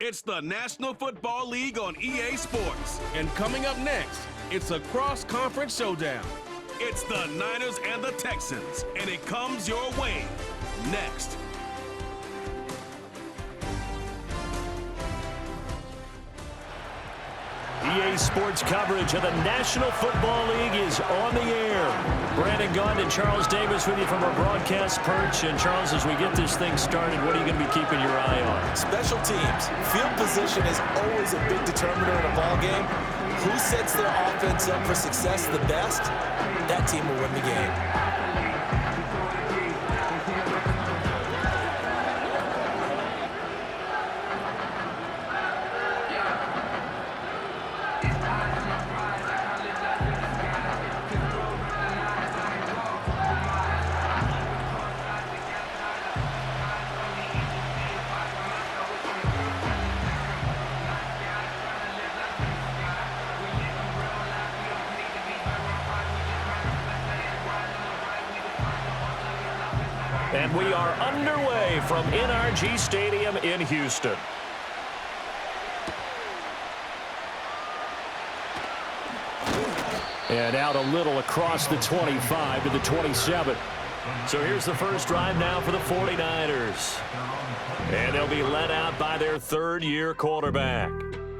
It's the National Football League on EA Sports. And coming up next, it's a cross-conference showdown. It's the Niners and the Texans, and it comes your way next. EA Sports coverage of the National Football League is on the air. Brandon Gaughan and Charles Davis with you from our broadcast perch. And Charles, as we get this thing started, what are you going to be keeping your eye on? Special teams. Field position is always a big determiner in a ball game. Who sets their offense up for success the best, that team will win the game. And we are underway from NRG Stadium in Houston. And out a little across the 25 to the 27. So here's the first drive now for the 49ers. And they'll be led out by their third-year quarterback.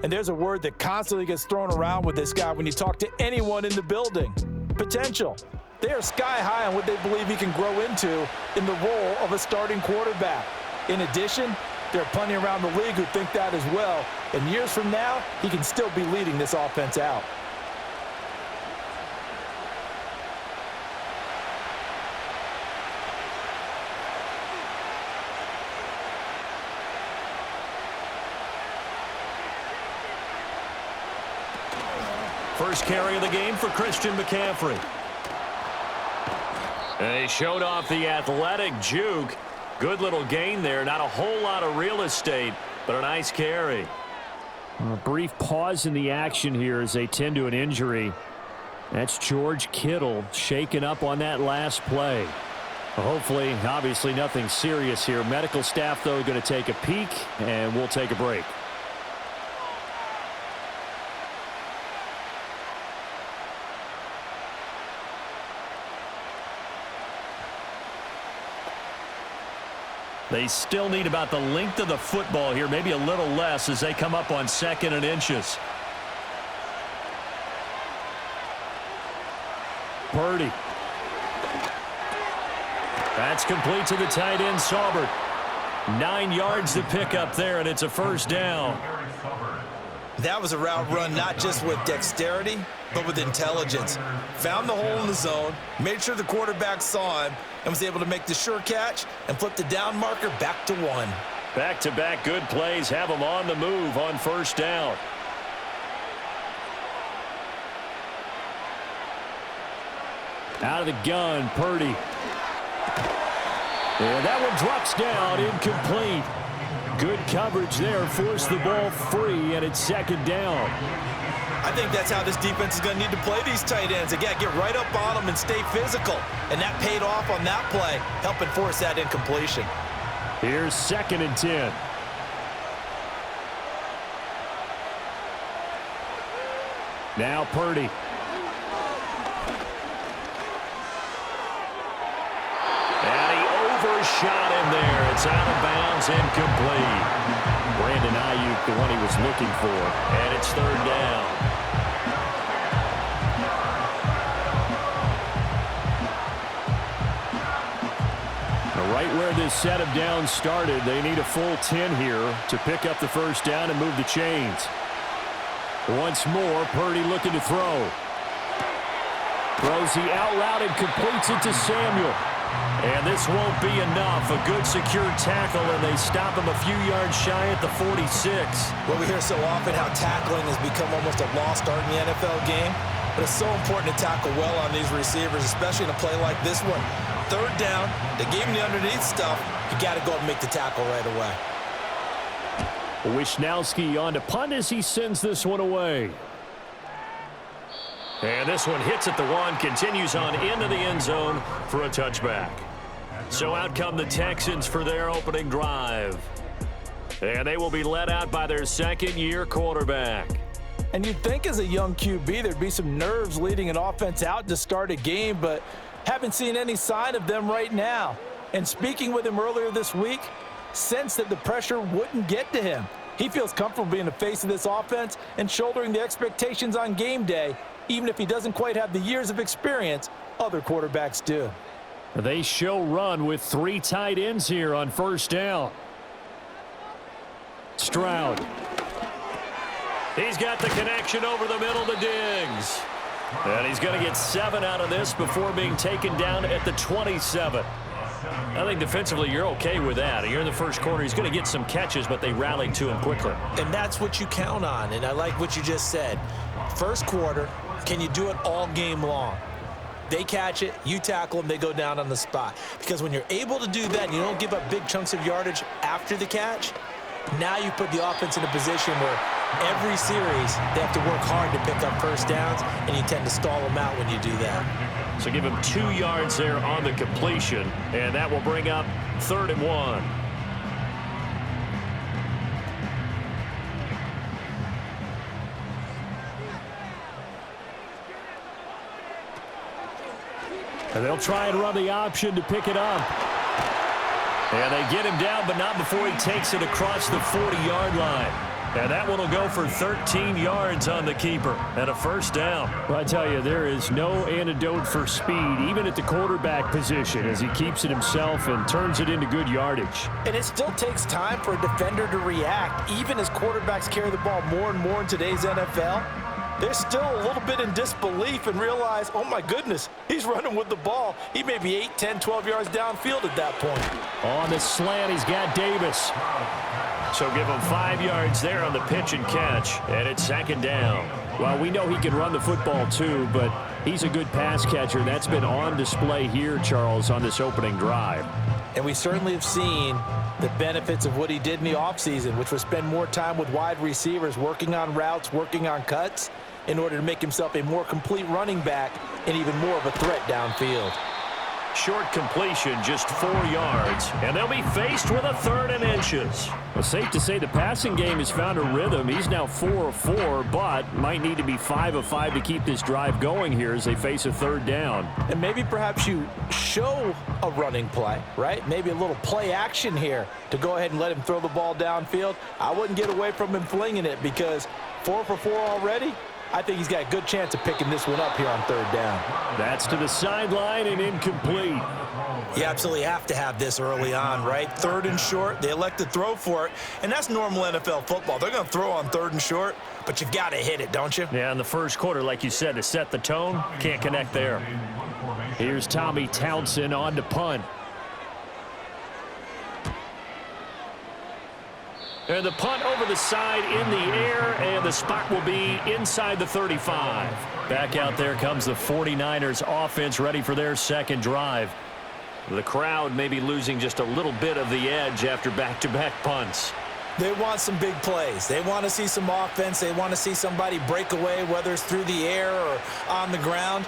And there's a word that constantly gets thrown around with this guy when you talk to anyone in the building. Potential. They are sky high on what they believe he can grow into in the role of a starting quarterback. In addition, there are plenty around the league who think that as well. And years from now, he can still be leading this offense out. First carry of the game for Christian McCaffrey. And he showed off the athletic juke. Good little gain there. Not a whole lot of real estate, but a nice carry. A brief pause in the action here as they tend to an injury. That's George Kittle shaken up on that last play. Hopefully, obviously nothing serious here. Medical staff, though, going to take a peek, and we'll take a break. They still need about the length of the football here, maybe a little less as they come up on 2nd and inches. Purdy. That's complete to the tight end, Saubert. 9 yards to pick up there, and it's a first down. That was a route run not just with dexterity, but with intelligence. Found the hole in the zone, made sure the quarterback saw him, and was able to make the sure catch and flip the down marker back to 1. Back-to-back good plays have them on the move on first down. Out of the gun, Purdy. And that one drops down, incomplete. Good coverage there, forced the ball free, and it's 2nd down. I think that's how this defense is going to need to play these tight ends. They got to get right up on them and stay physical. And that paid off on that play, helping force that incompletion. Here's 2nd and 10. Now Purdy. And he overshot him there. It's out of bounds, incomplete. Brandon Ayuk, the one he was looking for. And it's 3rd down. Right where this set of downs started, they need a full 10 here to pick up the first down and move the chains. Once more, Purdy looking to throw. Throws the out route and completes it to Samuel. And this won't be enough. A good secure tackle, and they stop him a few yards shy at the 46. Well, we hear so often how tackling has become almost a lost art in the NFL game. But it's so important to tackle well on these receivers, especially in a play like this one. 3rd down, they gave him the underneath stuff. You got to go and make the tackle right away. Wisnowski on to punt as he sends this one away. And this one hits at the 1, continues on into the end zone for a touchback. So out come the Texans for their opening drive. And they will be led out by their second-year quarterback. And you'd think as a young QB there'd be some nerves leading an offense out to start a game, but haven't seen any sign of them right now. And speaking with him earlier this week, sensed that the pressure wouldn't get to him. He feels comfortable being the face of this offense and shouldering the expectations on game day, even if he doesn't quite have the years of experience other quarterbacks do. They show run with 3 tight ends here on first down. Stroud. He's got the connection over the middle to Diggs. And he's going to get 7 out of this before being taken down at the 27. I think defensively you're okay with that. You're in the first quarter. He's going to get some catches, but they rallied to him quickly. And that's what you count on, and I like what you just said. First quarter, can you do it all game long? They catch it, you tackle them, they go down on the spot. Because when you're able to do that and you don't give up big chunks of yardage after the catch, now you put the offense in a position where every series they have to work hard to pick up first downs, and you tend to stall them out when you do that. So give him 2 yards there on the completion, and that will bring up 3rd and 1. And they'll try and run the option to pick it up. And they get him down, but not before he takes it across the 40-yard line. And that one will go for 13 yards on the keeper and a first down. Well, I tell you, there is no antidote for speed, even at the quarterback position, as he keeps it himself and turns it into good yardage. And it still takes time for a defender to react, even as quarterbacks carry the ball more and more in today's NFL. They're still a little bit in disbelief and realize, oh my goodness, he's running with the ball. He may be 8, 10, 12 yards downfield at that point. On the slant, he's got Davis. So give him 5 yards there on the pitch and catch, and it's 2nd down. Well, we know he can run the football too, but he's a good pass catcher. That's been on display here, Charles, on this opening drive. And we certainly have seen the benefits of what he did in the offseason, which was spend more time with wide receivers, working on routes, working on cuts, in order to make himself a more complete running back and even more of a threat downfield. Short completion, just 4 yards, and they'll be faced with a 3rd and inches. Well, safe to say the passing game has found a rhythm. He's now 4 of 4, but might need to be 5 of 5 to keep this drive going here as they face a 3rd down. And maybe perhaps you show a running play, right? Maybe a little play action here to go ahead and let him throw the ball downfield. I wouldn't get away from him flinging it, because 4 for 4 already, I think he's got a good chance of picking this one up here on 3rd down. That's to the sideline and incomplete. You absolutely have to have this early on, right? 3rd and short, they elect to throw for it, and that's normal NFL football. They're going to throw on 3rd and short, but you've got to hit it, don't you? Yeah, in the first quarter, like you said, to set the tone, can't connect there. Here's Tommy Townsend on to punt. And the punt over the side in the air, and the spot will be inside the 35. Back out there comes the 49ers offense, ready for their 2nd drive. The crowd may be losing just a little bit of the edge after back-to-back punts. They want some big plays. They want to see some offense. They want to see somebody break away, whether it's through the air or on the ground.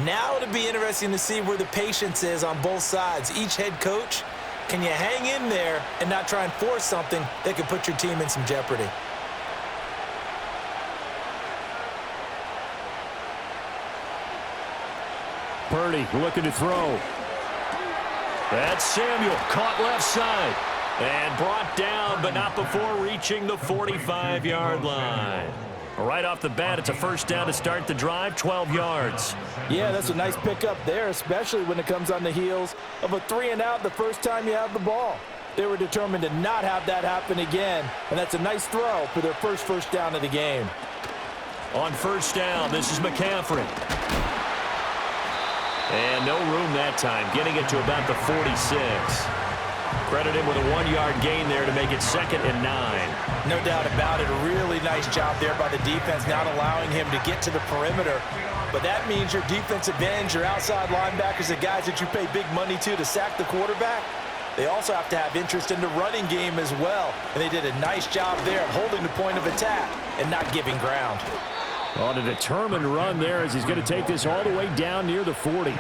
Now it'll be interesting to see where the patience is on both sides. Each head coach, can you hang in there and not try and force something that could put your team in some jeopardy? Purdy looking to throw. That's Samuel, caught left side, and brought down, but not before reaching the 45-yard line. Right off the bat, it's a first down to start the drive, 12 yards. Yeah, that's a nice pickup there, especially when it comes on the heels of a 3-and-out the first time you have the ball. They were determined to not have that happen again, and that's a nice throw for their first down of the game. On first down, this is McCaffrey. And no room that time, getting it to about the 46. Credit him with a 1-yard gain there to make it 2nd and 9. No doubt about it. A really nice job there by the defense, not allowing him to get to the perimeter. But that means your defensive ends, your outside linebackers, the guys that you pay big money to sack the quarterback, they also have to have interest in the running game as well. And they did a nice job there of holding the point of attack and not giving ground. On a determined run there as he's going to take this all the way down near the 40.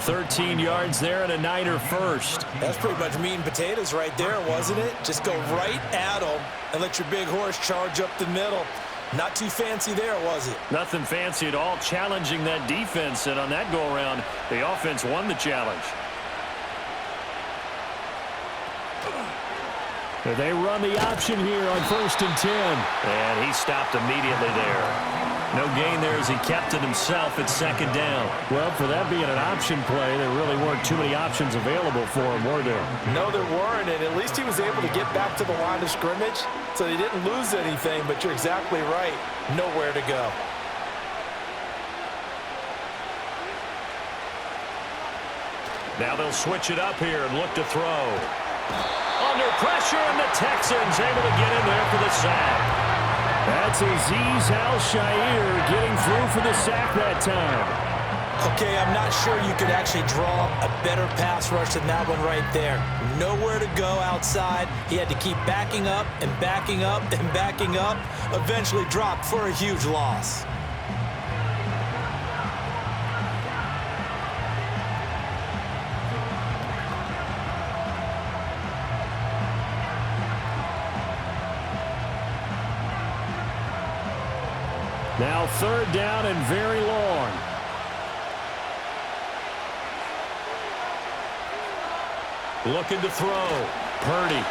13 yards there and a Niner first. That's pretty much meat and potatoes right there, wasn't it? Just go right at him and let your big horse charge up the middle. Not too fancy there, was it? Nothing fancy at all, challenging that defense, and on that go-around, the offense won the challenge. They run the option here on 1st and 10. And he stopped immediately there. No gain there as he kept it himself at 2nd down. Well, for that being an option play, there really weren't too many options available for him, were there? No, there weren't, and at least he was able to get back to the line of scrimmage, so they didn't lose anything, but you're exactly right. Nowhere to go. Now they'll switch it up here and look to throw. Under pressure, and the Texans able to get in there for the sack. That's Azeez Al-Shaair getting through for the sack that time. Okay, I'm not sure you could actually draw a better pass rush than that one right there. Nowhere to go outside. He had to keep backing up and backing up and backing up. Eventually dropped for a huge loss. Now 3rd down and very long. Looking to throw. Purdy.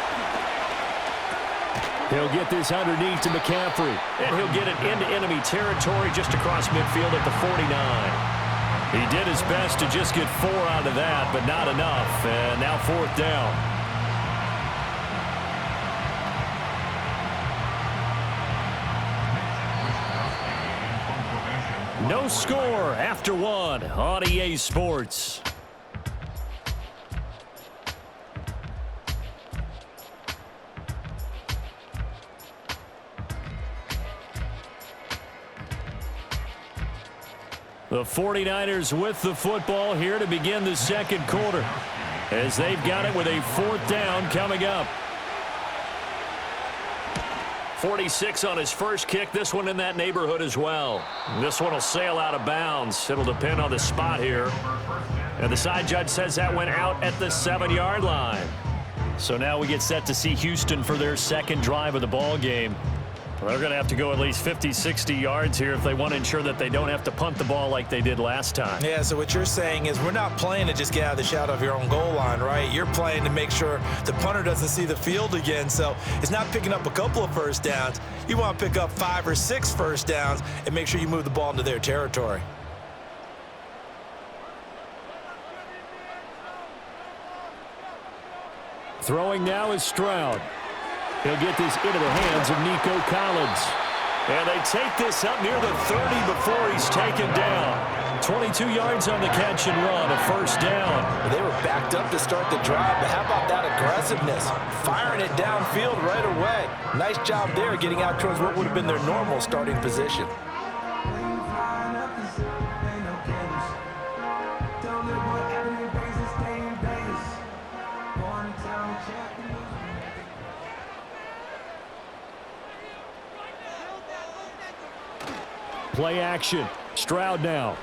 He'll get this underneath to McCaffrey. And he'll get it into enemy territory just across midfield at the 49. He did his best to just get 4 out of that, but not enough. And now 4th down. No score after 1 on EA Sports. The 49ers with the football here to begin the 2nd quarter as they've got it with a 4th down coming up. 46 on his first kick. This one in that neighborhood as well. This one will sail out of bounds. It'll depend on the spot here. And the side judge says that went out at the 7-yard line. So now we get set to see Houston for their 2nd drive of the ball game. They're going to have to go at least 50, 60 yards here if they want to ensure that they don't have to punt the ball like they did last time. Yeah, so what you're saying is we're not playing to just get out of the shadow of your own goal line, right? You're playing to make sure the punter doesn't see the field again. So it's not picking up a couple of first downs. You want to pick up 5 or 6 first downs and make sure you move the ball into their territory. Throwing now is Stroud. He'll get this into the hands of Nico Collins. And they take this up near the 30 before he's taken down. 22 yards on the catch and run, a 1st down. They were backed up to start the drive, but how about that aggressiveness? Firing it downfield right away. Nice job there getting out towards what would have been their normal starting position. Play action. Stroud now.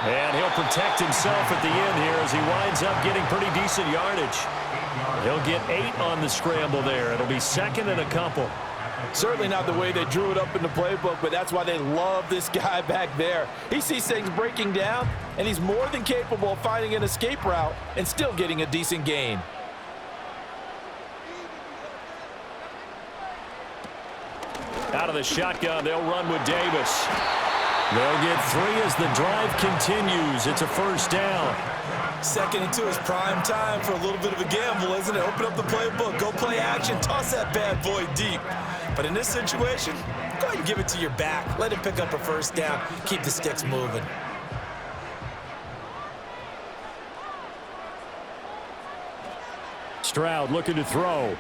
And he'll protect himself at the end here as he winds up getting pretty decent yardage. He'll get 8 on the scramble there. It'll be 2nd and a couple. Certainly not the way they drew it up in the playbook, but that's why they love this guy back there. He sees things breaking down, and he's more than capable of finding an escape route and still getting a decent gain. Out of the shotgun, they'll run with Davis. They'll get 3 as the drive continues. It's a 1st down. 2nd and 2 is prime time for a little bit of a gamble, isn't it? Open up the playbook, go play action, toss that bad boy deep. But in this situation, go ahead and give it to your back. Let it pick up a 1st down. Keep the sticks moving. Stroud looking to throw.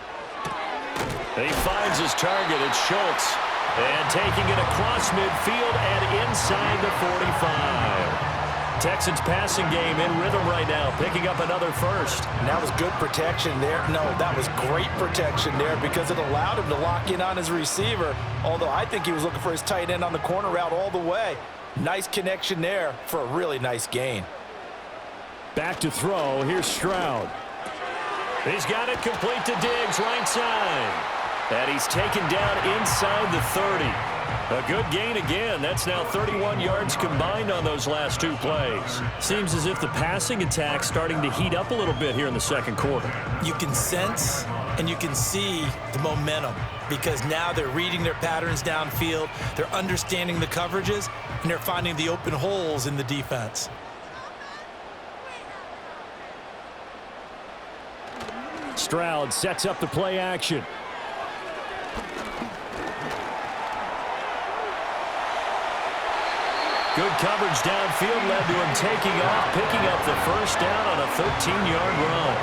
He finds his target. It's Schultz. And taking it across midfield and inside the 45. Texans passing game in rhythm right now, picking up another first. And that was good protection there. No, that was great protection there because it allowed him to lock in on his receiver, although I think he was looking for his tight end on the corner route all the way. Nice connection there for a really nice gain. Back to throw. Here's Stroud. He's got it complete to Diggs, right side. And he's taken down inside the 30. A good gain again. That's now 31 yards combined on those last two plays. Seems as if the passing attack's starting to heat up a little bit here in the second quarter. You can sense and you can see the momentum because now they're reading their patterns downfield, they're understanding the coverages, and they're finding the open holes in the defense. Stroud sets up the play action. Good coverage downfield led to him taking off, picking up the first down on a 13-yard run.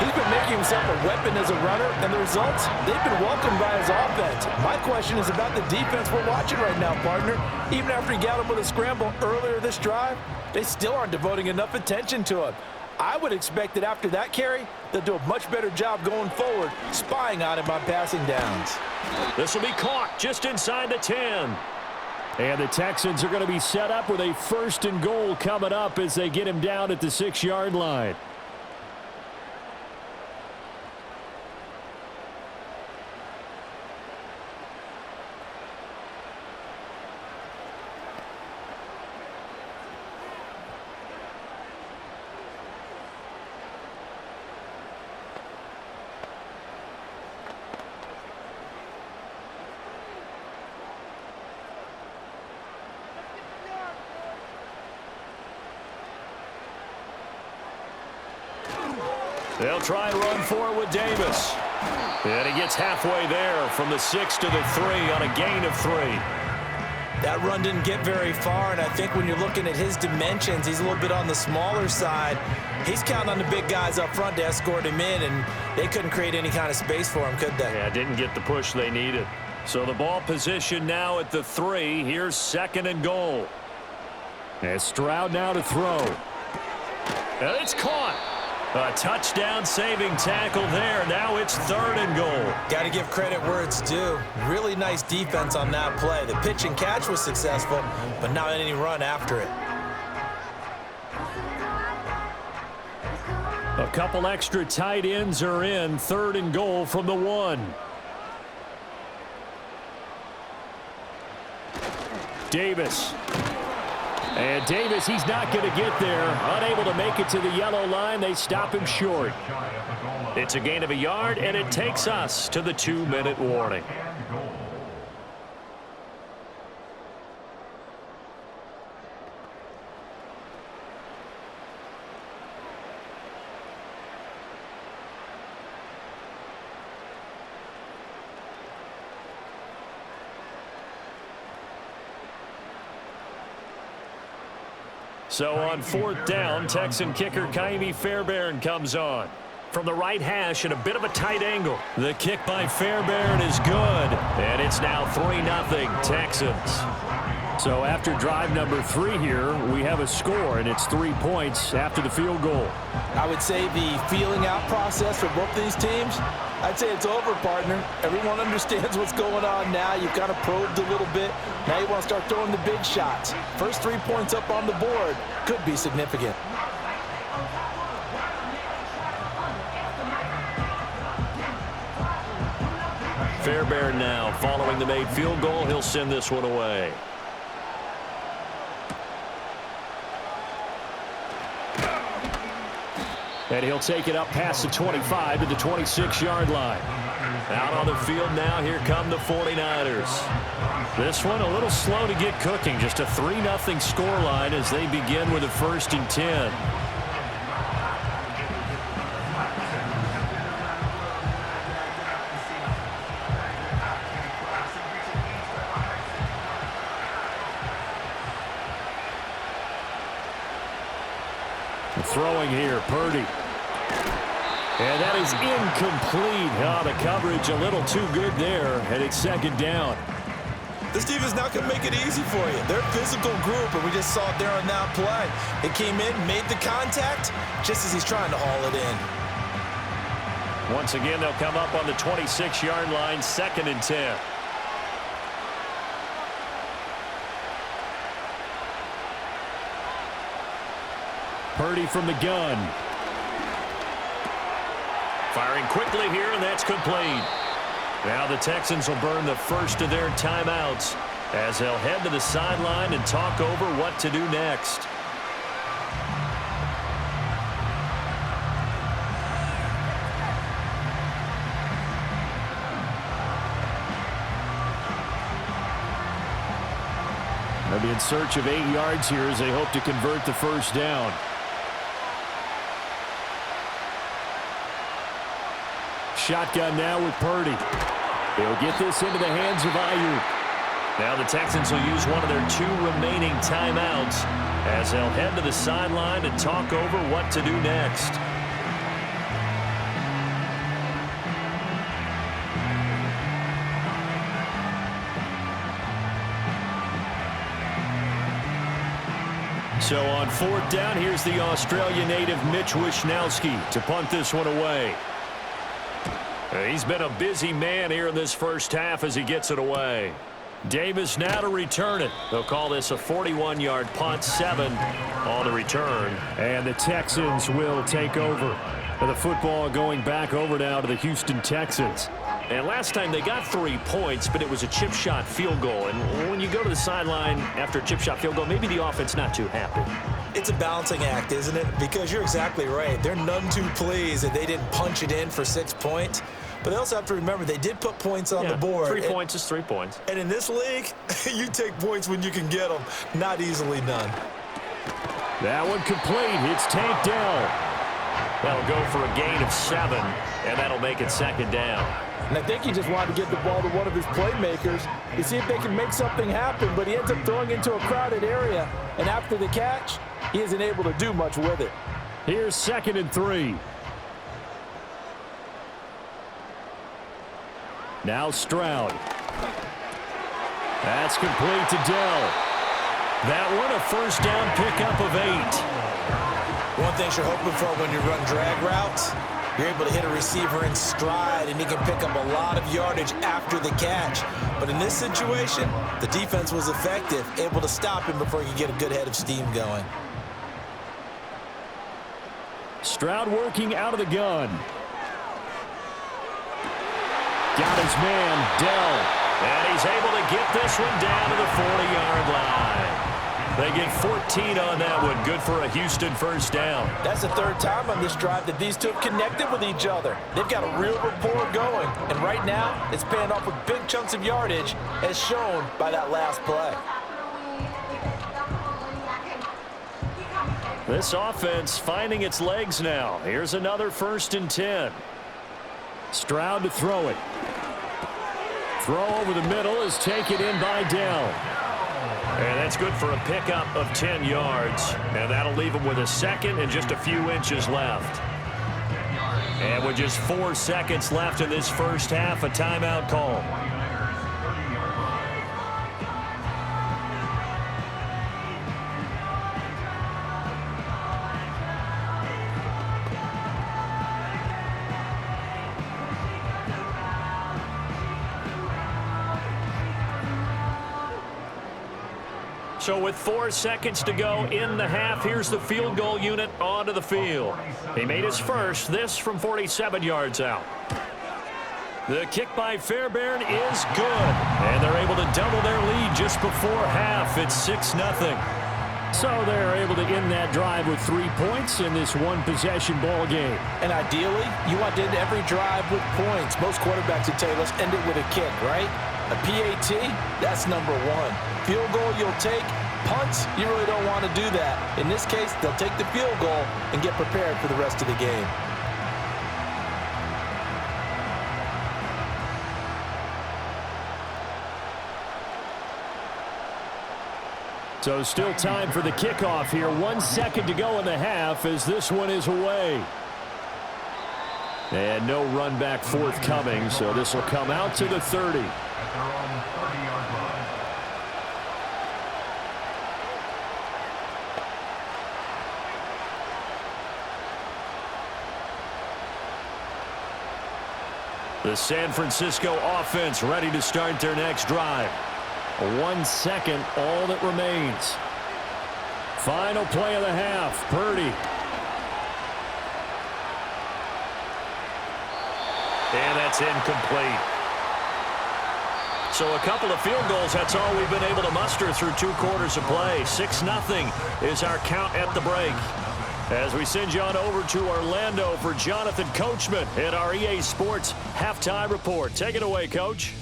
He's been making himself a weapon as a runner, and the results, they've been welcomed by his offense. My question is about the defense we're watching right now, partner. Even after he got him with a scramble earlier this drive, they still aren't devoting enough attention to him. I would expect that after that carry, they'll do a much better job going forward, spying on him on passing downs. This will be caught just inside the 10. And the Texans are going to be set up with a 1st and goal coming up as they get him down at the 6-yard line. They'll try and run for it with Davis. And he gets halfway there from the 6 to the 3 on a gain of 3. That run didn't get very far, and I think when you're looking at his dimensions, he's a little bit on the smaller side. He's counting on the big guys up front to escort him in, and they couldn't create any kind of space for him, could they? Yeah, didn't get the push they needed. So the ball position now at the 3. Here's 2nd and goal. And Stroud now to throw. And it's caught. A touchdown-saving tackle there. Now it's 3rd and goal. Got to give credit where it's due. Really nice defense on that play. The pitch and catch was successful, but not any run after it. A couple extra tight ends are in. 3rd and goal from the 1. Davis. And Davis, he's not going to get there. Unable to make it to the yellow line. They stop him short. It's a gain of a yard, and it takes us to the 2-minute warning. So on 4th down, Texan kicker Kaimi Fairbairn comes on. From the right hash at a bit of a tight angle. The kick by Fairbairn is good. And it's now 3-0 Texans. So after drive number 3 here, we have a score, and it's 3 points after the field goal. I would say the feeling out process for both these teams, I'd say it's over, partner. Everyone understands what's going on now. You've kind of probed a little bit. Now you want to start throwing the big shots. First 3 points up on the board could be significant. Fairbairn now following the made field goal. He'll send this one away. And he'll take it up past the 25 to the 26-yard line. Out on the field now, here come the 49ers. This one a little slow to get cooking. Just a 3-0 scoreline as they begin with a 1st and 10. Throwing here, Purdy. And that is incomplete. Oh, the coverage a little too good there, and it's 2nd down. This defense not going to make it easy for you. They're a physical group, and we just saw it there on that play. They came in, made the contact, just as he's trying to haul it in. Once again, they'll come up on the 26-yard line, 2nd and 10. Purdy from the gun. Firing quickly here, and that's complete. Now the Texans will burn the first of their timeouts as they'll head to the sideline and talk over what to do next. They'll be in search of 8 yards here as they hope to convert the first down. Shotgun now with Purdy. They'll get this into the hands of Ayuk. Now the Texans will use one of their 2 remaining timeouts as they'll head to the sideline and talk over what to do next. So on 4th down, here's the Australia native Mitch Wishnowsky to punt this one away. He's been a busy man here in this first half as he gets it away. Davis now to return it. They'll call this a 41-yard punt, 7 on the return. And the Texans will take over. The football going back over now to the Houston Texans. And last time they got 3 points, but it was a chip shot field goal. And when you go to the sideline after a chip shot field goal, maybe the offense not too happy. It's a balancing act, isn't it? Because you're exactly right. They're none too pleased that they didn't punch it in for 6 points. But they also have to remember they did put points on the board. 3 points is 3 points. And in this league, you take points when you can get them. Not easily done. That one complete. It's Tank Dell. That'll go for a gain of 7, and that'll make it 2nd down. And I think he just wanted to get the ball to one of his playmakers to see if they can make something happen, but he ends up throwing into a crowded area. And after the catch, he isn't able to do much with it. Here's 2nd and 3. Now Stroud. That's complete to Dell. That one a first down pickup of 8. One thing you're hoping for when you run drag routes, you're able to hit a receiver in stride, and he can pick up a lot of yardage after the catch. But in this situation, the defense was effective, able to stop him before he could get a good head of steam going. Stroud working out of the gun. Got his man, Dell. And he's able to get this one down to the 40-yard line. They get 14 on that one. Good for a Houston first down. That's the 3rd time on this drive that these two have connected with each other. They've got a real rapport going. And right now, it's paying off with big chunks of yardage, as shown by that last play. This offense finding its legs now. Here's another 1st and 10. Stroud to throw it. Throw over the middle is taken in by Dell. And that's good for a pickup of 10 yards. And that'll leave him with a 2nd and just a few inches left. And with just 4 seconds left in this first half, a timeout call. So with 4 seconds to go in the half, here's the field goal unit onto the field. He made his first, this from 47 yards out. The kick by Fairbairn is good, and they're able to double their lead just before half. It's 6-0. So they're able to end that drive with 3 points in this one-possession ball game. And ideally, you want to end every drive with points. Most quarterbacks would tell you, let's end it with a kick, right? A PAT, that's number 1. Field goal you'll take. Punts, you really don't want to do that. In this case, they'll take the field goal and get prepared for the rest of the game. So still time for the kickoff here. 1 second to go in the half as this one is away. And no run back forthcoming, so this will come out to the 30. The San Francisco offense ready to start their next drive. 1 second, all that remains. Final play of the half. Purdy. And that's incomplete. So a couple of field goals, that's all we've been able to muster through 2 quarters of play. 6-0 is our count at the break. As we send you on over to Orlando for Jonathan Coachman at our EA Sports Halftime Report. Take it away, Coach.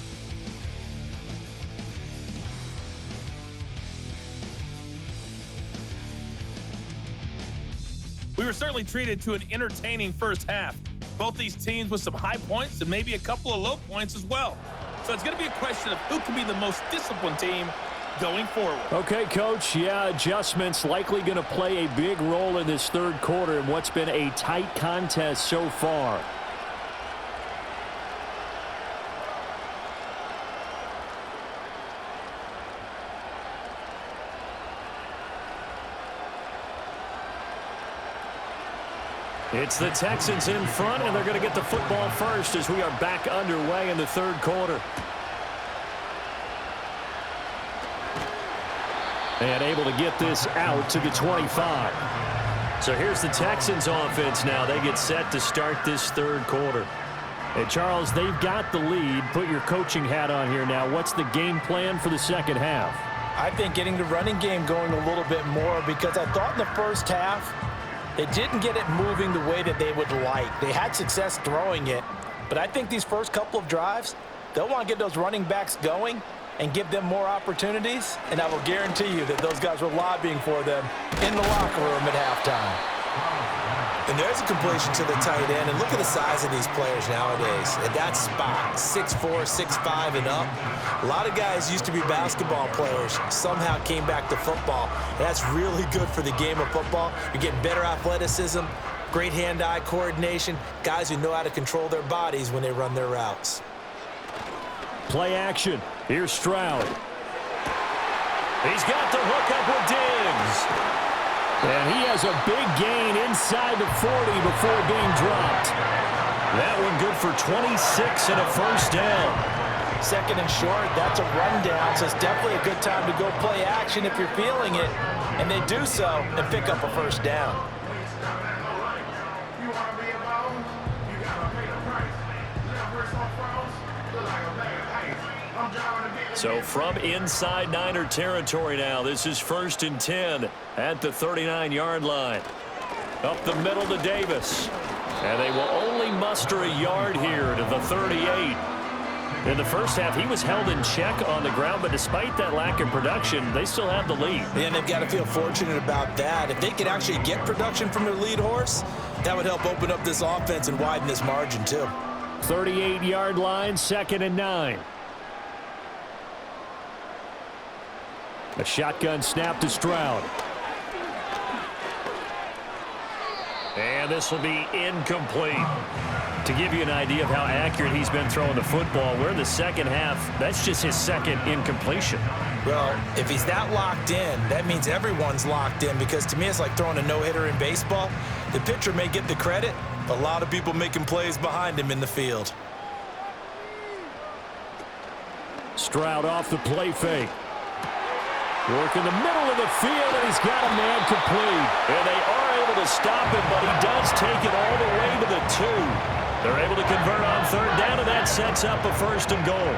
We were certainly treated to an entertaining first half. Both these teams with some high points and maybe a couple of low points as well. So it's going to be a question of who can be the most disciplined team going forward. Okay, Coach. Yeah, adjustments likely going to play a big role in this third quarter in what's been a tight contest so far. It's the Texans in front, and they're going to get the football first as we are back underway in the third quarter. And able to get this out to the 25. So here's the Texans offense now. They get set to start this third quarter. Hey, Charles, they've got the lead. Put your coaching hat on here now. What's the game plan for the second half? I think getting the running game going a little bit more, because I thought in the first half they didn't get it moving the way that they would like. They had success throwing it, but I think these first couple of drives, they'll want to get those running backs going and give them more opportunities, and I will guarantee you that those guys were lobbying for them in the locker room at halftime. And there's a completion to the tight end, and look at the size of these players nowadays. At that spot, 6'4", 6'5", and up. A lot of guys used to be basketball players, somehow came back to football. And that's really good for the game of football. You're getting better athleticism, great hand-eye coordination, guys who know how to control their bodies when they run their routes. Play action. Here's Stroud. He's got the hook up with Diggs. And he has a big gain inside the 40 before being dropped. That one good for 26 and a first down. Second and short, that's a rundown, so it's definitely a good time to go play action if you're feeling it. And they do so and pick up a first down. So from inside Niner territory now, this is 1st and 10 at the 39-yard line. Up the middle to Davis. And they will only muster a yard here to the 38. In the first half, he was held in check on the ground, but despite that lack of production, they still have the lead. And they've got to feel fortunate about that. If they could actually get production from their lead horse, that would help open up this offense and widen this margin too. 38-yard line, 2nd and 9. A shotgun snap to Stroud. And this will be incomplete. To give you an idea of how accurate he's been throwing the football, we're in the second half. That's just his second incompletion. Well, if he's that locked in, that means everyone's locked in, because to me it's like throwing a no-hitter in baseball. The pitcher may get the credit, but a lot of people making plays behind him in the field. Stroud off the play fake. Work in the middle of the field, and he's got a man complete. And they are able to stop him, but he does take it all the way to the 2. They're able to convert on 3rd down, and that sets up a 1st and goal.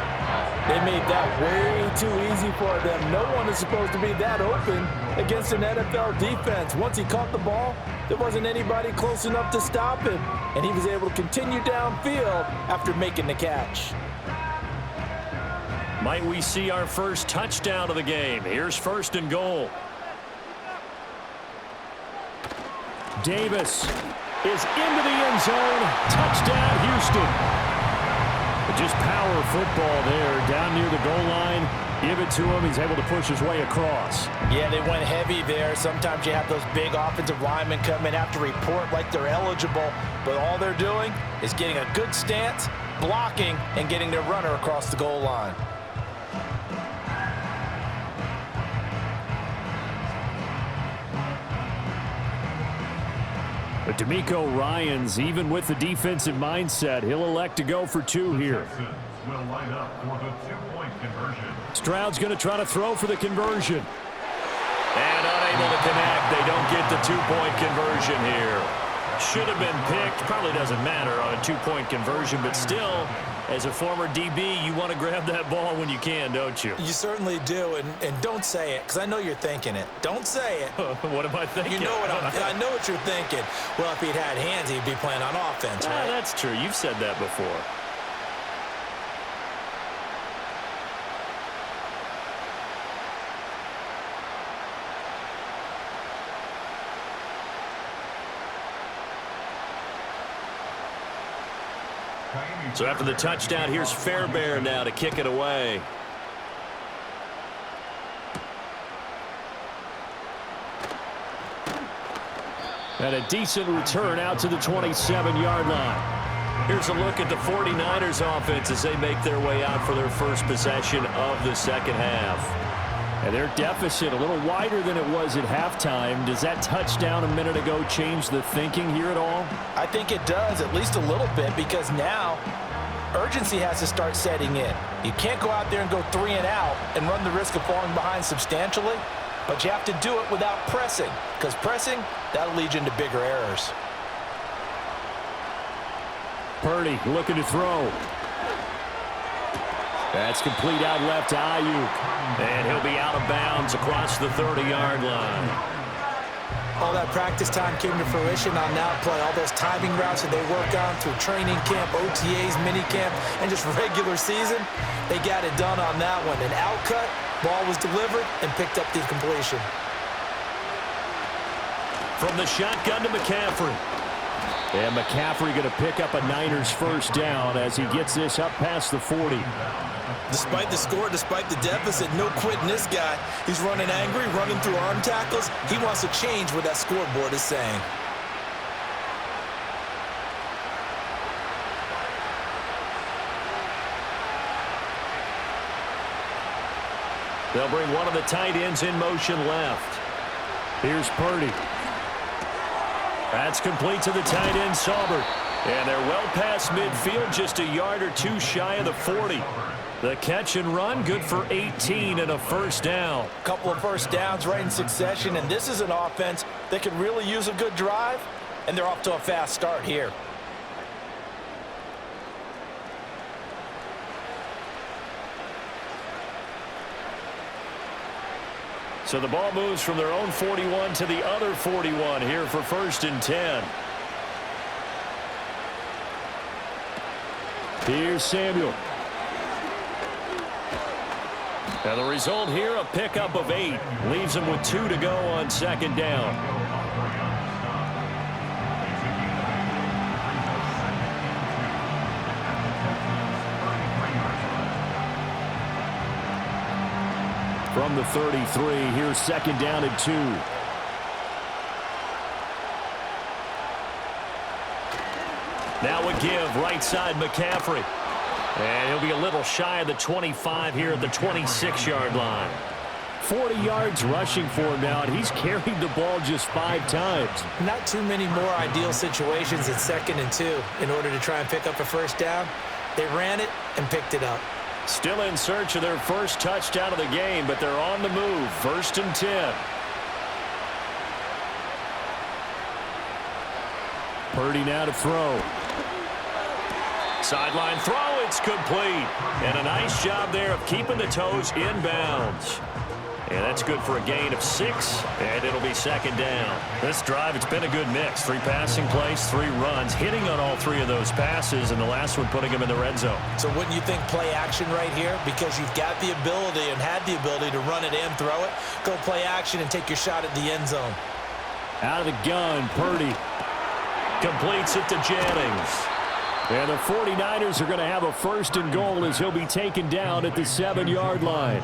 They made that way too easy for them. No one is supposed to be that open against an NFL defense. Once he caught the ball, there wasn't anybody close enough to stop him, and he was able to continue downfield after making the catch. Might we see our first touchdown of the game? Here's 1st and goal. Davis is into the end zone. Touchdown, Houston. Just power football there down near the goal line. Give it to him. He's able to push his way across. Yeah, they went heavy there. Sometimes you have those big offensive linemen come in, have to report like they're eligible, but all they're doing is getting a good stance, blocking, and getting their runner across the goal line. The D'Amico Ryans, even with the defensive mindset, he'll elect to go for 2 here. Will line up for the 2-point conversion. Stroud's going to try to throw for the conversion. And unable to connect. They don't get the 2-point conversion here. Should have been picked. Probably doesn't matter on a 2-point conversion, but still, as a former DB, you want to grab that ball when you can, don't you? You certainly do, and don't say it, because I know you're thinking it. Don't say it. What am I thinking? You know what I know what you're thinking. Well, if he'd had hands, he'd be playing on offense, right? That's true. You've said that before. So after the touchdown, here's Fairbairn now to kick it away. And a decent return out to the 27-yard line. Here's a look at the 49ers offense as they make their way out for their first possession of the second half. And their deficit a little wider than it was at halftime. Does that touchdown a minute ago change the thinking here at all? I think it does, at least a little bit, because now urgency has to start setting in. You can't go out there and go 3 and out and run the risk of falling behind substantially, but you have to do it without pressing, because pressing, that'll lead you into bigger errors. Purdy looking to throw. That's complete out left to Ayuk. And he'll be out of bounds across the 30-yard line. All that practice time came to fruition on that play. All those timing routes that they work on through training camp, OTAs, minicamp, and just regular season, they got it done on that one. An outcut, ball was delivered, and picked up the completion. From the shotgun to McCaffrey. And McCaffrey going to pick up a Niners first down as he gets this up past the 40. Despite the score, despite the deficit, no quitting this guy. He's running angry, running through arm tackles. He wants to change what that scoreboard is saying. They'll bring one of the tight ends in motion left. Here's Purdy. That's complete to the tight end, Saubert. And they're well past midfield, just a yard or two shy of the 40. The catch and run, good for 18 and a first down. A couple of first downs right in succession, and this is an offense that could really use a good drive, and they're off to a fast start here. So the ball moves from their own 41 to the other 41 here for 1st and 10. Here's Samuel. And the result here, a pickup of 8. Leaves them with 2 to go on 2nd down. From the 33, here's 2nd down and 2. Now a give, right side McCaffrey. And he'll be a little shy of the 25 here at the 26-yard line. 40 yards rushing for him now, and he's carried the ball just 5 times. Not too many more ideal situations at 2nd and 2 in order to try and pick up a first down. They ran it and picked it up. Still in search of their first touchdown of the game, but they're on the move. 1st and 10. Purdy now to throw. Sideline throw, it's complete. And a nice job there of keeping the toes inbounds. And that's good for a gain of 6, and it'll be 2nd down. This drive, it's been a good mix. 3 passing plays, 3 runs, hitting on all 3 of those passes, and the last one putting them in the red zone. So wouldn't you think play action right here? Because you've got the ability and had the ability to run it and throw it. Go play action and take your shot at the end zone. Out of the gun, Purdy. Completes it to Jennings. And the 49ers are going to have a 1st and goal as he'll be taken down at the 7-yard line.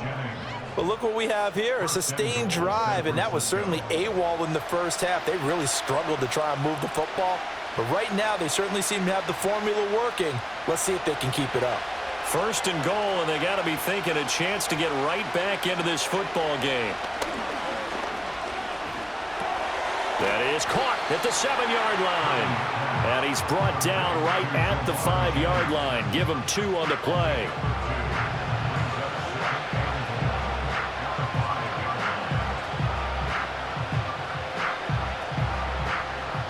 But look what we have here, a sustained drive, and that was certainly AWOL in the first half. They really struggled to try and move the football. But right now, they certainly seem to have the formula working. Let's see if they can keep it up. 1st and goal, and they got to be thinking a chance to get right back into this football game. That is caught at the 7-yard line. And he's brought down right at the 5-yard line. Give him 2 on the play.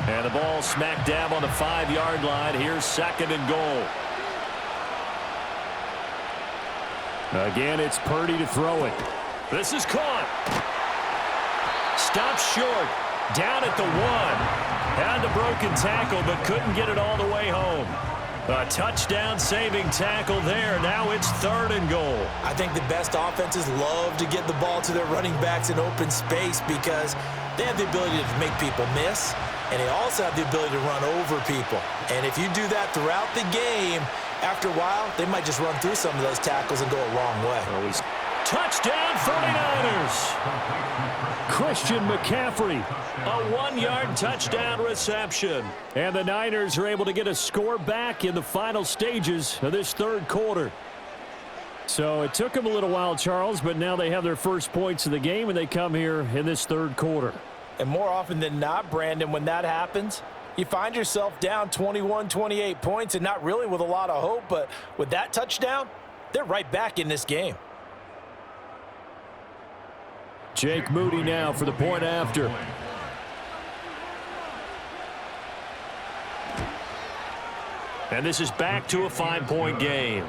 And the ball smack dab on the 5-yard line. Here's 2nd and goal. Again, it's Purdy to throw it. This is caught. Stopped short. Down at the 1. Had the broken tackle, but couldn't get it all the way home. A touchdown-saving tackle there. Now it's 3rd and goal. I think the best offenses love to get the ball to their running backs in open space because they have the ability to make people miss, and they also have the ability to run over people. And if you do that throughout the game, after a while, they might just run through some of those tackles and go a long way. Touchdown 49ers. Christian McCaffrey. A 1-yard touchdown reception. And the Niners are able to get a score back in the final stages of this 3rd quarter. So it took them a little while, Charles, but now they have their first points of the game, and they come here in this 3rd quarter. And more often than not, Brandon, when that happens, you find yourself down 21, 28 points and not really with a lot of hope, but with that touchdown, they're right back in this game. Jake Moody now for the point after. And this is back to a 5-point game.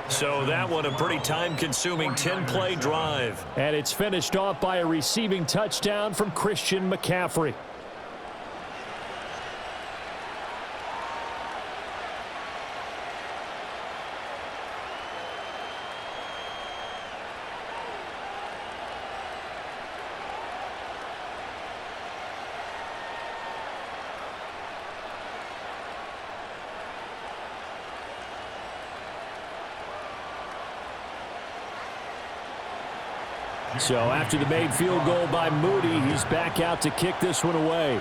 So that one a pretty time-consuming 10-play drive. And it's finished off by a receiving touchdown from Christian McCaffrey. So after the made field goal by Moody, he's back out to kick this one away.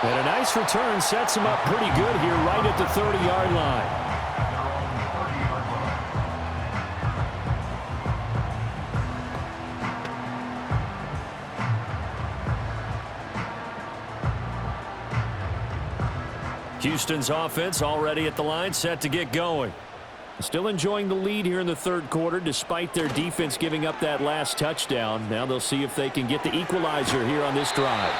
And a nice return sets him up pretty good here right at the 30-yard line. Houston's offense already at the line, set to get going. Still enjoying the lead here in the 3rd quarter despite their defense giving up that last touchdown. Now they'll see if they can get the equalizer here on this drive.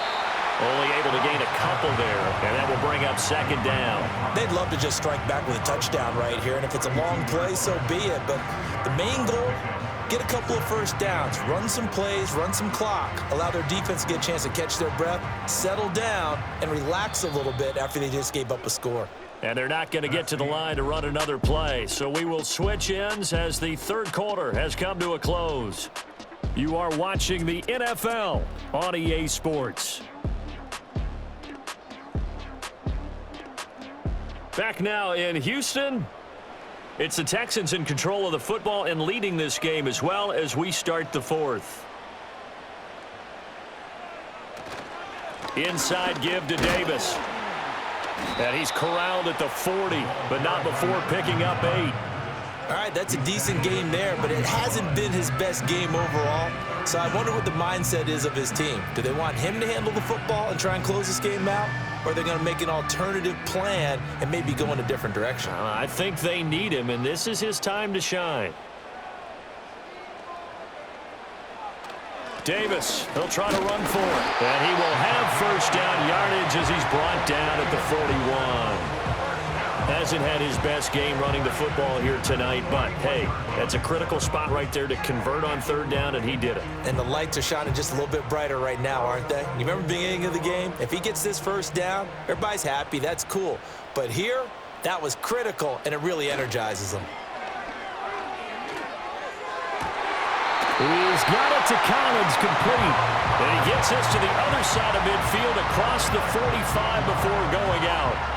Only able to gain a couple there, and that will bring up 2nd down. They'd love to just strike back with a touchdown right here, and if it's a long play, so be it. But the main goal, get a couple of first downs, run some plays, run some clock, allow their defense to get a chance to catch their breath, settle down, and relax a little bit after they just gave up a score. And they're not going to get to the line to run another play, so we will switch ends as the 3rd quarter has come to a close. You are watching the NFL on EA Sports. Back now in Houston. It's the Texans in control of the football and leading this game as well as we start the 4th. Inside give to Davis. And he's corralled at the 40, but not before picking up 8. All right, that's a decent game there, but it hasn't been his best game overall. So I wonder what the mindset is of his team. Do they want him to handle the football and try and close this game out? Or are they going to make an alternative plan and maybe go in a different direction? I think they need him, and this is his time to shine. Davis, he'll try to run for it. And he will have first down yardage as he's brought down at the 41. Hasn't had his best game running the football here tonight, but hey, that's a critical spot right there to convert on 3rd down, and he did it. And the lights are shining just a little bit brighter right now, aren't they? You remember the beginning of the game? If he gets this first down, everybody's happy. That's cool. But here, that was critical, and it really energizes them. He's got it to Collins, complete. And he gets us to the other side of midfield across the 45 before going out.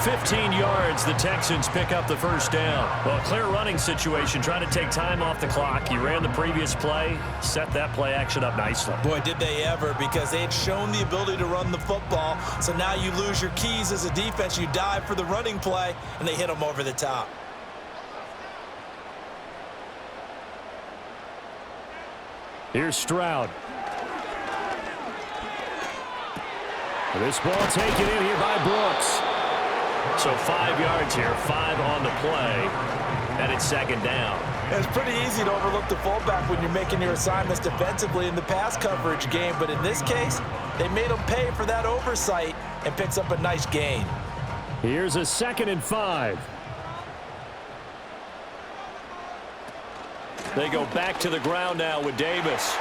15 yards, the Texans pick up the first down. Well, a clear running situation, trying to take time off the clock. He ran the previous play, set that play action up nicely. Boy, did they ever, because they had shown the ability to run the football. So now you lose your keys as a defense. You dive for the running play, and they hit them over the top. Here's Stroud. This ball taken in here by Brooks. So 5 yards here, 5 on the play, and it's second down. It's pretty easy to overlook the fullback when you're making your assignments defensively in the pass coverage game, but in this case, they made him pay for that oversight and picks up a nice gain. Here's a 2nd and 5. They go back to the ground now with Davis.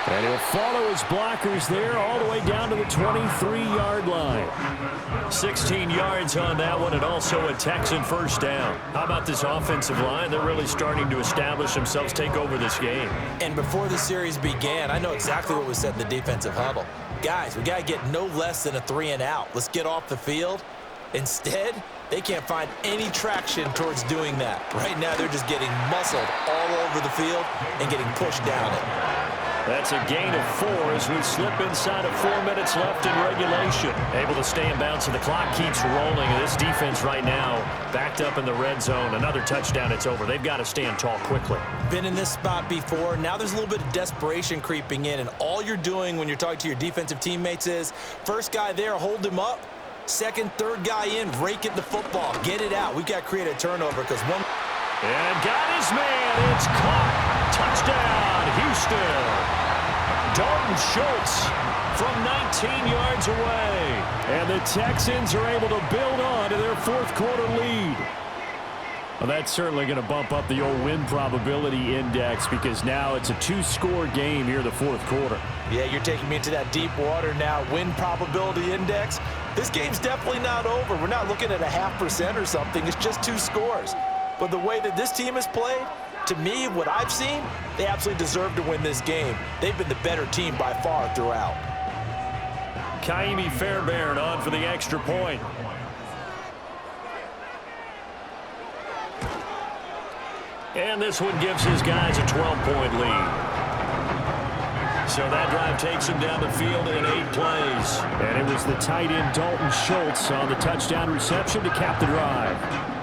And he'll follow his blockers there all the way down to the 23-yard line. 16 yards on that one, and also a Texan first down. How about this offensive line? They're really starting to establish themselves, take over this game. And before the series began, I know exactly what was said in the defensive huddle. Guys, we got to get no less than a 3 and out. Let's get off the field. Instead, they can't find any traction towards doing that. Right now, they're just getting muscled all over the field and getting pushed down it. That's a gain of 4 as we slip inside of 4 minutes left in regulation. Able to stay in bounds, and the clock keeps rolling. And this defense right now backed up in the red zone. Another touchdown, it's over. They've got to stand tall quickly. Been in this spot before. Now there's a little bit of desperation creeping in, and all you're doing when you're talking to your defensive teammates is first guy there, hold him up. Second, third guy in, rake it the football. Get it out. We've got to create a turnover because one... And got his man. It's caught. Touchdown, Houston. Dalton Schultz from 19 yards away. And the Texans are able to build on to their 4th quarter lead. Well, that's certainly going to bump up the old win probability index because now it's a 2-score game here in the 4th quarter. Yeah, you're taking me into that deep water now. Win probability index. This game's definitely not over. We're not looking at a 0.5% or something. It's just 2 scores. But the way that this team has played, to me, what I've seen, they absolutely deserve to win this game. They've been the better team by far throughout. Kaimi Fairbairn on for the extra point. And this one gives his guys a 12-point lead. So that drive takes him down the field in 8 plays. And it was the tight end Dalton Schultz on the touchdown reception to cap the drive.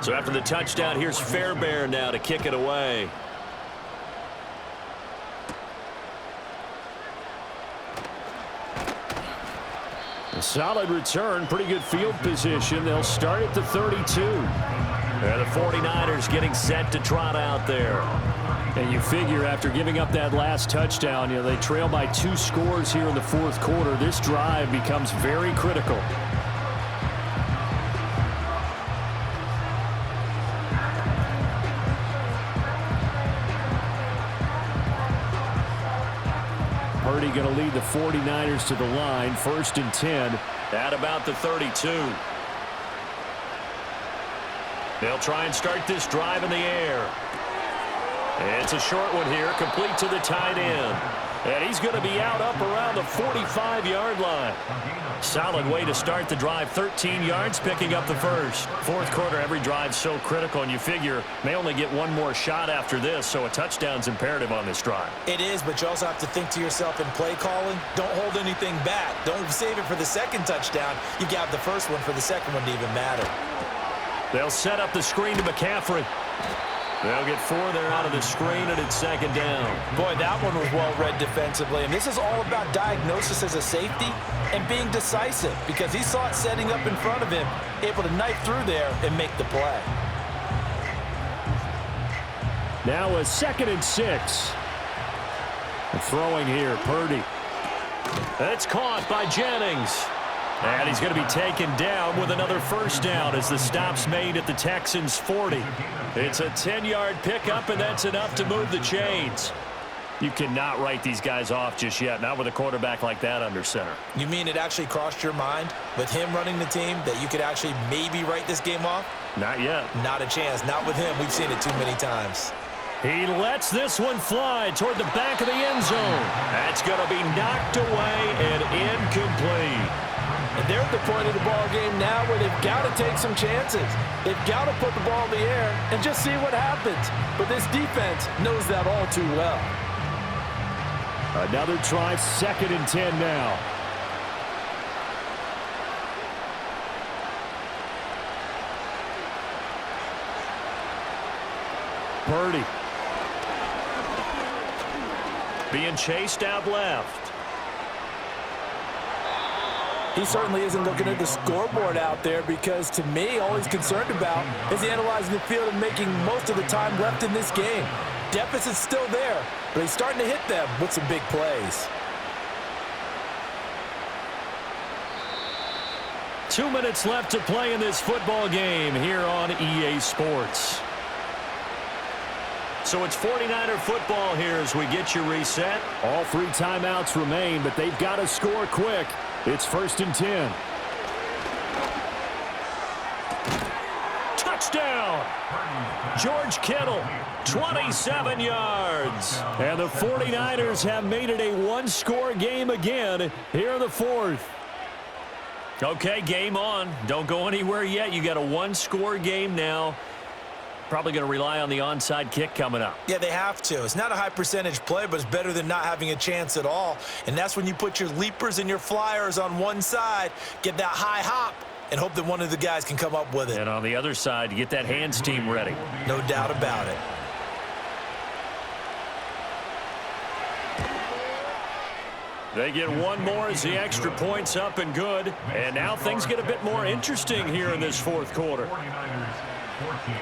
So after the touchdown, here's Fairbairn now to kick it away. A solid return, pretty good field position. They'll start at the 32. And the 49ers getting set to trot out there. And you figure after giving up that last touchdown, they trail by 2 scores here in the 4th quarter. This drive becomes very critical. Purdy going to lead the 49ers to the line. 1st and 10 at about the 32. They'll try and start this drive in the air. It's a short one here, complete to the tight end. And he's going to be out up around the 45-yard line. Solid way to start the drive. 13 yards, picking up the first. 4th quarter, every drive so critical, and you figure may only get one more shot after this, so a touchdown's imperative on this drive. It is, but you also have to think to yourself in play calling, don't hold anything back. Don't save it for the second touchdown. You got the first one for the second one to even matter. They'll set up the screen to McCaffrey. They'll get 4 there out of the screen, and it's second down. Boy, that one was well read defensively, and this is all about diagnosis as a safety and being decisive because he saw it setting up in front of him, able to knife through there and make the play. Now a 2nd and 6. And throwing here, Purdy. It's caught by Jennings. And he's going to be taken down with another first down as the stop's made at the Texans' 40. It's a 10-yard pickup, and that's enough to move the chains. You cannot write these guys off just yet, not with a quarterback like that under center. You mean it actually crossed your mind with him running the team that you could actually maybe write this game off? Not yet. Not a chance. Not with him. We've seen it too many times. He lets this one fly toward the back of the end zone. That's going to be knocked away and incomplete. they're at the point of the ball game now where they've got to take some chances. They've got to put the ball in the air and just see what happens. But this defense knows that all too well. Another try, 2nd and 10 now. Purdy. Being chased out left. He certainly isn't looking at the scoreboard out there because, to me, all he's concerned about is analyzing the field and making most of the time left in this game. Deficit's still there, but he's starting to hit them with some big plays. 2 minutes left to play in this football game here on EA Sports. So it's 49er football here as we get you reset. All 3 timeouts remain, but they've got to score quick. It's 1st and 10. Touchdown! George Kittle, 27 yards. And the 49ers have made it a one-score game again here in the 4th. Okay, game on. Don't go anywhere yet. You got a one-score game now. Probably going to rely on the onside kick coming up. Yeah, they have to. It's not a high percentage play, but it's better than not having a chance at all. And that's when you put your leapers and your flyers on one side, get that high hop, and hope that one of the guys can come up with it. And on the other side, get that hands team ready. No doubt about it. They get one more as the extra point's up and good. And now things get a bit more interesting here in this 4th quarter. 49ers 14.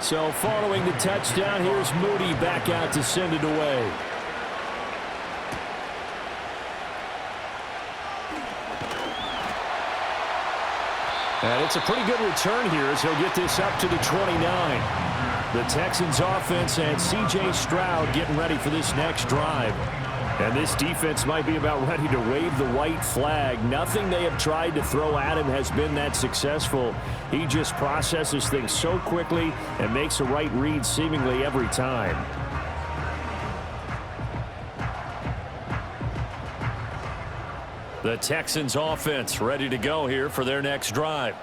So following the touchdown, here's Moody back out to send it away. And it's a pretty good return here as he'll get this up to the 29. The Texans offense and C.J. Stroud getting ready for this next drive. And this defense might be about ready to wave the white flag. Nothing they have tried to throw at him has been that successful. He just processes things so quickly and makes a right read seemingly every time. The Texans offense ready to go here for their next drive.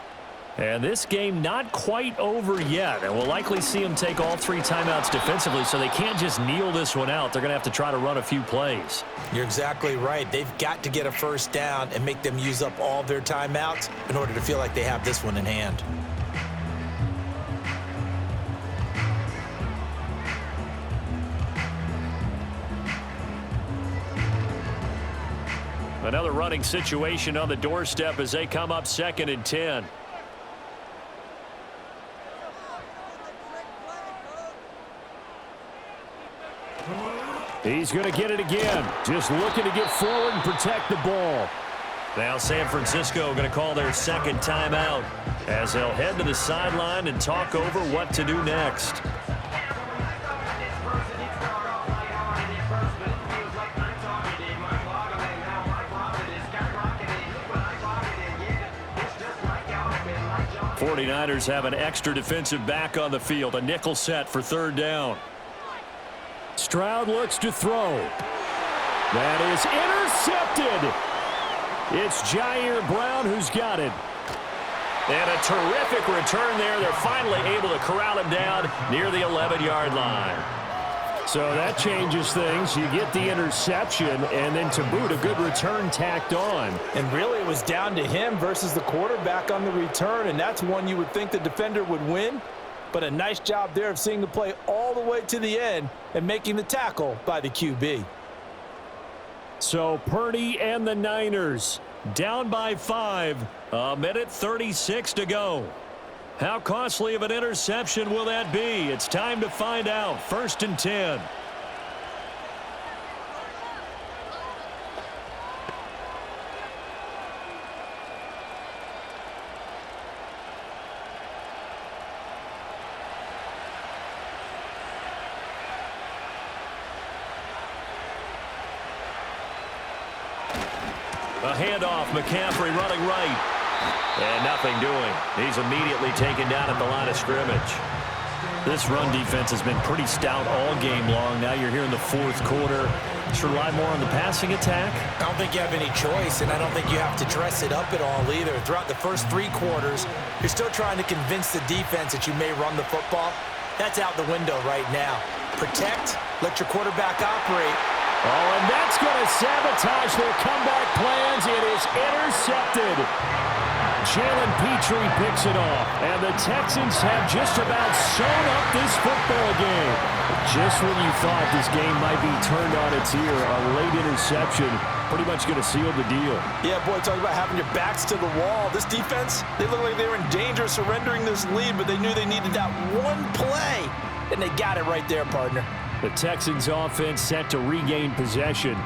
And this game not quite over yet. And we'll likely see them take all 3 timeouts defensively, so they can't just kneel this one out. They're going to have to try to run a few plays. You're exactly right. They've got to get a first down and make them use up all their timeouts in order to feel like they have this one in hand. Another running situation on the doorstep as they come up 2nd and 10. He's going to get it again. Just looking to get forward and protect the ball. Now San Francisco going to call their 2nd timeout as they'll head to the sideline and talk over what to do next. '49ers have an extra defensive back on the field. A nickel set for 3rd down. Stroud looks to throw. That is intercepted. It's Jair Brown who's got it. And a terrific return there. They're finally able to corral him down near the 11-yard line. So that changes things. You get the interception, and then to boot, a good return tacked on. And really, it was down to him versus the quarterback on the return, and that's one you would think the defender would win. But a nice job there of seeing the play all the way to the end and making the tackle by the QB. So Purdy and the Niners down by 5. 1:36 to go. How costly of an interception will that be? It's time to find out. 1st and 10. A handoff, McCaffrey running right. And nothing doing. He's immediately taken down at the line of scrimmage. This run defense has been pretty stout all game long. Now you're here in the fourth quarter. Should rely more on the passing attack? I don't think you have any choice, and I don't think you have to dress it up at all either. Throughout the first 3 quarters, you're still trying to convince the defense that you may run the football. That's out the window right now. Protect, let your quarterback operate. Oh, and that's going to sabotage their comeback plans. It is intercepted. Jalen Petrie picks it off, and the Texans have just about sewn up this football game. Just when you thought this game might be turned on its ear, a late interception pretty much going to seal the deal. Yeah, boy, talk about having your backs to the wall. This defense, they look like they were in danger of surrendering this lead, but they knew they needed that one play, and they got it right there, partner. The Texans offense set to regain possession.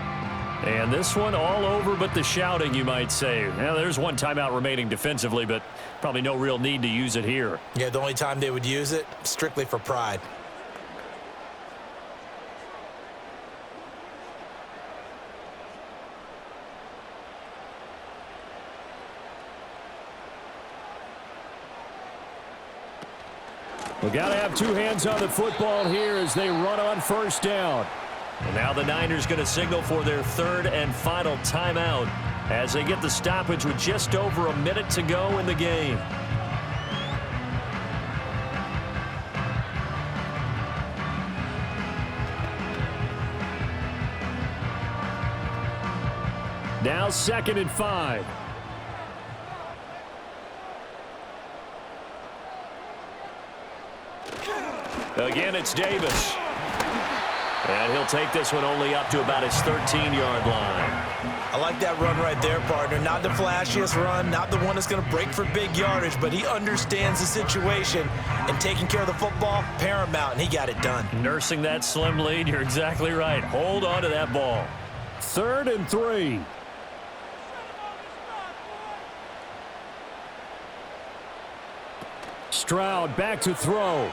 And this one all over but the shouting, you might say. Now, there's one timeout remaining defensively, but probably no real need to use it here. Yeah, the only time they would use it, strictly for pride. We got to have 2 hands on the football here as they run on first down. And now the Niners going to signal for their 3rd and final timeout as they get the stoppage with just over a minute to go in the game. Now 2nd and 5. Again, it's Davis. And he'll take this one only up to about his 13-yard line. I like that run right there, partner. Not the flashiest run, not the one that's going to break for big yardage, but he understands the situation, and taking care of the football, paramount, and he got it done. Nursing that slim lead, you're exactly right. Hold on to that ball. 3rd and 3. Stroud back to throw.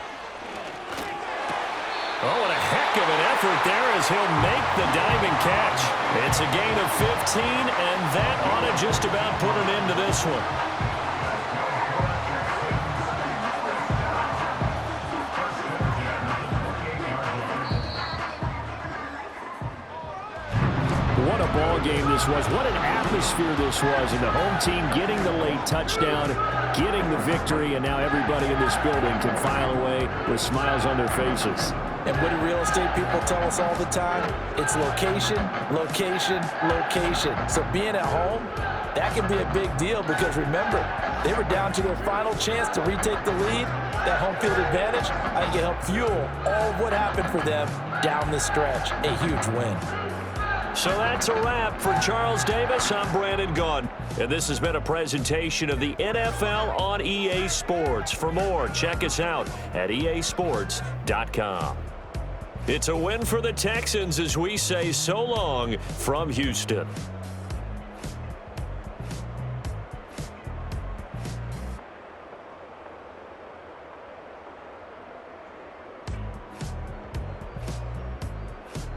Oh, and a heck of an effort there as he'll make the diving catch. It's a gain of 15, and that ought to just about put an end to this one. What a ball game this was. What an atmosphere this was. And the home team getting the late touchdown, getting the victory, and now everybody in this building can file away with smiles on their faces. And what do real estate people tell us all the time? It's location, location, location. So being at home, that can be a big deal because remember, they were down to their final chance to retake the lead. That home field advantage, I think it helped fuel all of what happened for them down the stretch. A huge win. So that's a wrap for Charles Davis. I'm Brandon Gaudin, and this has been a presentation of the NFL on EA Sports. For more, check us out at easports.com. It's a win for the Texans as we say so long from Houston.